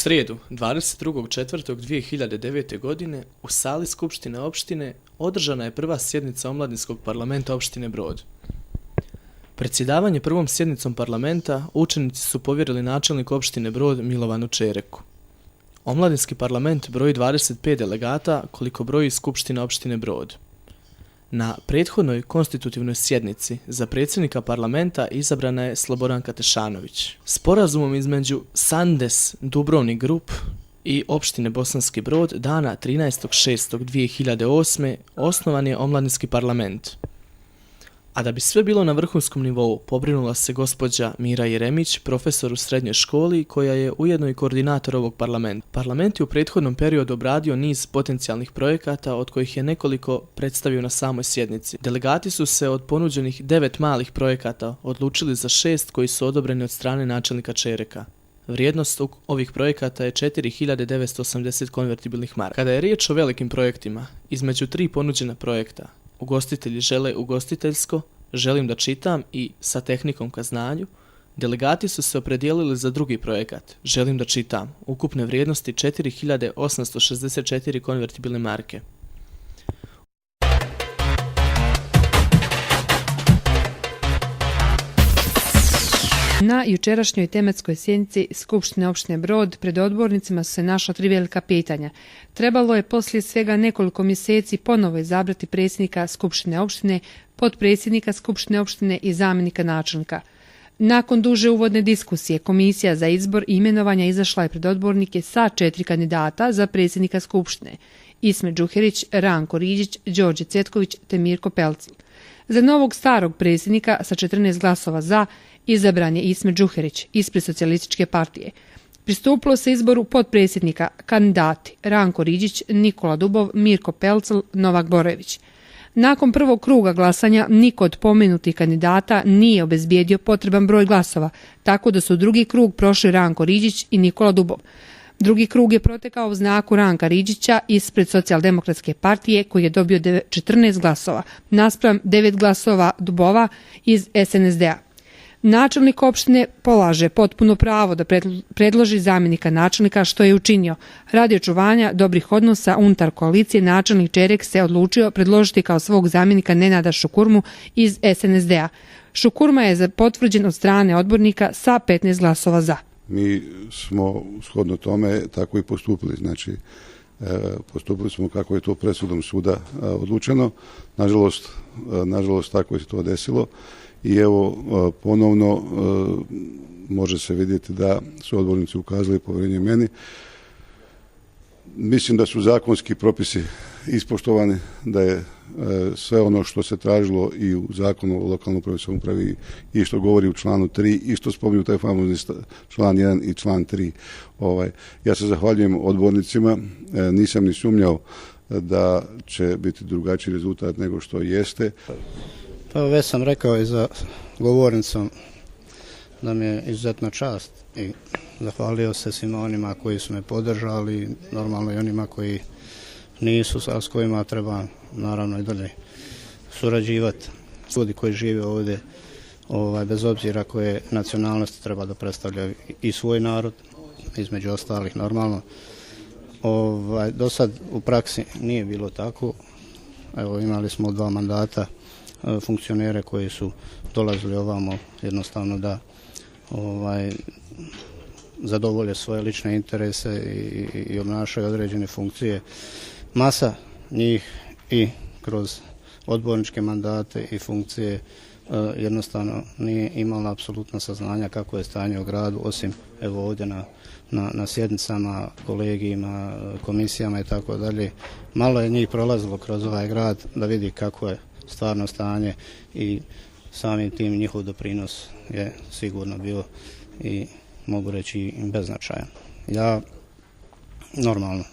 srijedu, 22.4.2009. godine, u sali Skupštine opštine održana je prva sjednica Omladinskog parlamenta opštine Brod. Predsjedavanje prvom sjednicom parlamenta učenici su povjerili načelniku opštine Brod Milovanu Čereku. Omladinski parlament broji 25 delegata koliko broji Skupština opštine Brod. Na prethodnoj konstitutivnoj sjednici za predsjednika parlamenta izabrana je Slobodanka Tešanović. Sporazumom između Sandes Dubrovnik Grup i opštine Bosanski Brod dana 13.6.2008. osnovan je Omladinski parlament. A da bi sve bilo na vrhunskom nivou, pobrinula se gospođa Mira Jeremić, profesor u srednjoj školi, koja je ujedno i koordinator ovog parlamenta. Parlament je u prethodnom periodu obradio niz potencijalnih projekata, od kojih je nekoliko predstavio na samoj sjednici. Delegati su se od ponuđenih 9 malih projekata odlučili za 6 koji su odobreni od strane načelnika Čereka. Vrijednost ovih projekata je 4.980 konvertibilnih maraka. Kada je riječ o velikim projektima, između 3 ponuđena projekta, ugostitelji žele ugostiteljsko, želim da čitam i sa tehnikom ka znanju, delegati su se opredijelili za drugi projekat, želim da čitam, ukupne vrijednosti 4.864 konvertibilne marke. Na jučerašnjoj tematskoj sjednici Skupštine opštine Brod pred odbornicima su se našla 3 velika pitanja. Trebalo je poslije svega nekoliko mjeseci ponovo izabrati predsjednika Skupštine opštine, potpredsjednika Skupštine opštine i zamjenika načelnika. Nakon duže uvodne diskusije, komisija za izbor i imenovanja izašla je pred odbornike sa 4 kandidata za predsjednika Skupštine: Isme Đuherić, Ranko Riđić, Đorđe Cvjetković te Mirko Pelcl. Za novog starog predsjednika sa 14 glasova za izabran je Isme Đuherić ispred Socijalističke partije. Pristupilo se izboru potpredsjednika, kandidati Ranko Riđić, Nikola Dubov, Mirko Pelcl, Novak Borojević. Nakon prvog kruga glasanja niko od pomenutih kandidata nije obezbijedio potreban broj glasova, tako da su drugi krug prošli Ranko Riđić i Nikola Dubov. Drugi krug je protekao u znaku Ranka Riđića ispred Socijaldemokratske partije, koji je dobio 14 glasova, naspram 9 glasova Dubova iz SNSD-a. Načelnik opštine polaže potpuno pravo da predloži zamjenika načelnika, što je učinio. Radi očuvanja dobrih odnosa unutar koalicije, načelnik Čerek se odlučio predložiti kao svog zamjenika Nenada Šukurmu iz SNSD-a. Šukurma je potvrđen od strane odbornika sa 15 glasova za. Mi smo shodno tome tako i postupili. Znači, postupili smo kako je to presudom suda odlučeno. Nažalost, tako je se to desilo. I evo, ponovno može se vidjeti da su odbornici ukazali povjerenje meni. Mislim da su zakonski propisi ispoštovani, da je sve ono što se tražilo i u zakonu o lokalnoj upravi i samoupravi i što govori u članu 3 i što spominju taj famozni član 1 i član 3. Ja se zahvaljujem odbornicima, nisam ni sumnjao da će biti drugačiji rezultat nego što jeste. Pa već sam rekao i za govornicom da mi je izuzetna čast i zahvalio se svima onima koji su me podržali, normalno i onima koji nisu, a s kojima treba naravno i dalje surađivati. Ljudi koji žive ovdje, bez obzira koje nacionalnosti, treba da predstavljaju i svoj narod, između ostalih normalno. Do sad u praksi nije bilo tako. Evo, imali smo 2 mandata funkcionere koji su dolazili ovamo jednostavno da zadovolje svoje lične interese i obnašaju određene funkcije. Masa njih i kroz odborničke mandate i funkcije jednostavno nije imala apsolutno saznanja kako je stanje u gradu, osim evo ovdje na sjednicama, kolegijima, komisijama i tako dalje. Malo je njih prolazilo kroz ovaj grad da vidi kako je stvarno stanje i samim tim njihov doprinos je sigurno bio i mogu reći i beznačajan. Ja normalno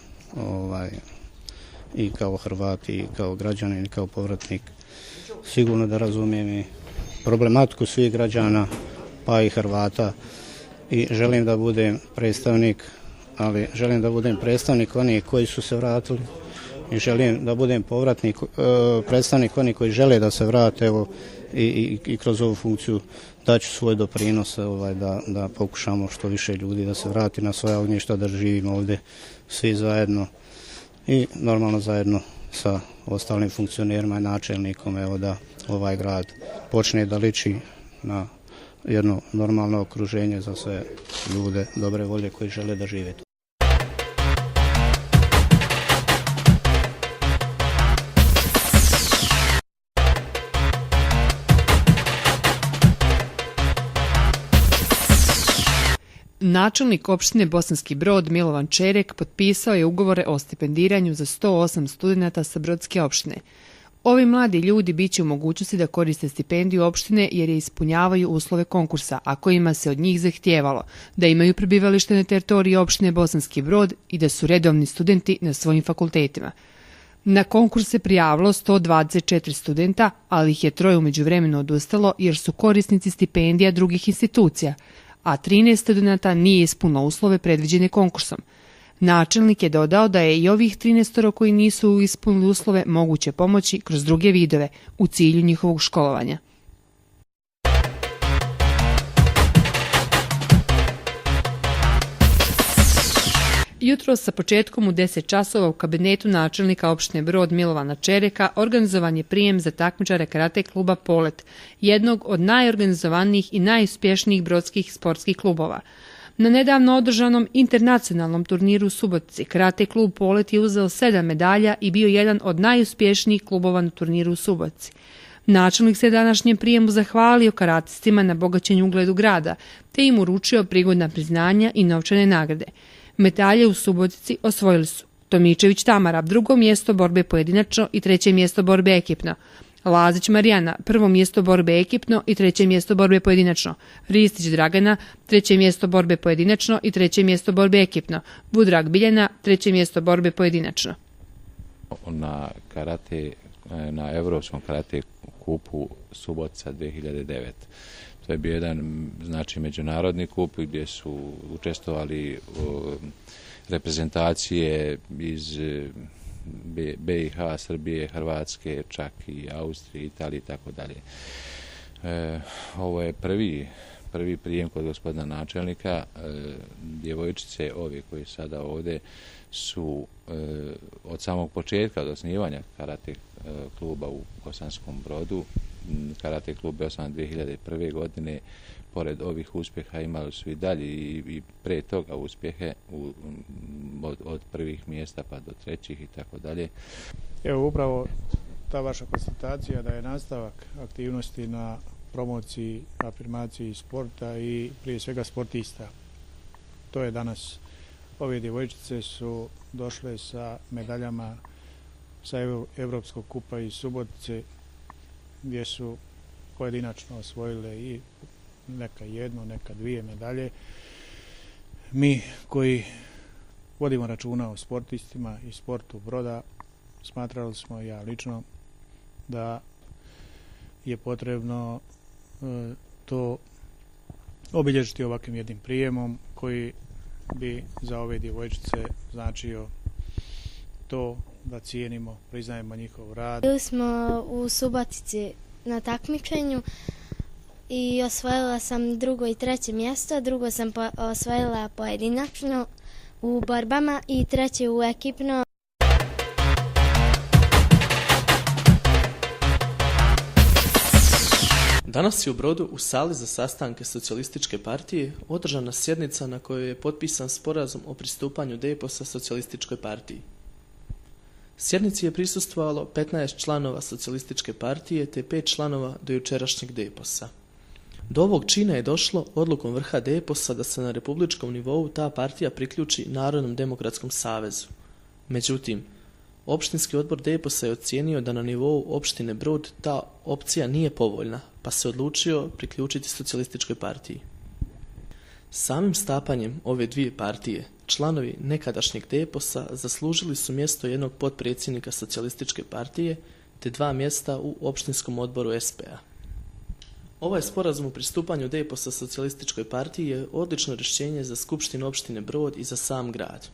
i kao Hrvat i kao građanin i kao povratnik sigurno da razumijem i problematiku svih građana pa i Hrvata i želim da budem predstavnik, ali želim da budem predstavnik onih koji su se vratili i želim da budem povratnik, predstavnik onih koji žele da se vrate, evo, i kroz ovu funkciju daću svoj doprinos da pokušamo što više ljudi da se vrati na svoja ognjišta, da živimo ovdje svi zajedno i normalno zajedno sa ostalim funkcionerima i načelnikom, evo, da ovaj grad počne da liči na jedno normalno okruženje za sve ljude dobre volje koji žele da žive tu. Načelnik opštine Bosanski Brod Milovan Čerek potpisao je ugovore o stipendiranju za 108 studenata sa Brodske opštine. Ovi mladi ljudi bit će u mogućnosti da koriste stipendiju opštine jer je ispunjavaju uslove konkursa, a kojima se od njih zahtijevalo da imaju prebivalište na teritoriji opštine Bosanski Brod i da su redovni studenti na svojim fakultetima. Na konkurs se prijavilo 124 studenta, ali ih je 3 u međuvremenu odustalo jer su korisnici stipendija drugih institucija, a 13 studenta nije ispunilo uslove predviđene konkursom. Načelnik je dodao da je i ovih 13 koji nisu ispunili uslove moguće pomoći kroz druge vidove u cilju njihovog školovanja. Jutro sa početkom u 10 časova u kabinetu načelnika opštine Brod Milovana Čereka organizovan je prijem za takmičare karate kluba Polet, jednog od najorganizovanijih i najuspješnijih brodskih sportskih klubova. Na nedavno održanom internacionalnom turniru u Subotici karate klub Polet je uzeo 7 medalja i bio jedan od najuspješnijih klubova na turniru u Subotici. Načelnik se današnjem prijemu zahvalio karatistima na bogaćenju ugledu grada, te im uručio prigodna priznanja i novčane nagrade. Medalje u Subotici osvojili su Tomičević Tamara, 2. mjesto borbe pojedinačno i 3. mjesto borbe ekipno. Lazić Marijana, 1. mjesto borbe ekipno i 3. mjesto borbe pojedinačno. Ristić Dragana, 3. mjesto borbe pojedinačno i 3. mjesto borbe ekipno. Budrag Biljana, 3. mjesto borbe pojedinačno. Na Evropskom karate kupu Subotica 2009. To je bio jedan međunarodni kup gdje su učestvovali reprezentacije iz BiH, Srbije, Hrvatske, čak i Austrije, Italije i tako dalje. Ovo je prvi prijem kod gospodina načelnika. Djevojčice ove koje sada ovdje su od samog početka od osnivanja karate kluba u Bosanskom Brodu. Karate klub je osnovan 2001. godine. Pored ovih uspjeha imali su i dalje i pre toga uspjehe od prvih mjesta pa do trećih i tako dalje. Evo upravo ta vaša konstatacija da je nastavak aktivnosti na promociji, afirmaciji sporta i prije svega sportista. To je danas. Ove djevojčice su došle sa medaljama sa Evropskog kupa iz Subotice gdje su pojedinačno osvojile i neka 1, neka 2 medalje. Mi koji vodimo računa o sportistima i sportu Broda smatrali smo, ja lično, da je potrebno to obilježiti ovakvim jednim prijemom koji bi za ove djevojčice značio to da cijenimo, priznajemo njihov rad. Bili smo u Subotici na takmičenju i osvojila sam 2. i 3. mjesto. 2. sam osvojila pojedinačno u borbama i 3. u ekipno. Danas je u Brodu u sali za sastanke Socijalističke partije održana sjednica na kojoj je potpisan sporazum o pristupanju DEPOS-a Socijalističkoj partiji. Sjednici je prisustvovalo 15 članova Socijalističke partije te 5 članova do jučerašnjeg DEPOS-a. Do ovog čina je došlo odlukom vrha DEPOS-a da se na republičkom nivou ta partija priključi Narodnom demokratskom savezu. Međutim, opštinski odbor DEPOS-a je ocijenio da na nivou opštine Brod ta opcija nije povoljna, pa se odlučio priključiti Socijalističkoj partiji. Samim stapanjem ove dvije partije, članovi nekadašnjeg DEPOS-a zaslužili su mjesto jednog potpredsjednika Socijalističke partije te 2 mjesta u opštinskom odboru SP-a. Ovaj sporazum o pristupanju DEPOS-a Socijalističkoj partiji je odlično rješenje za Skupštinu opštine Brod i za sam grad.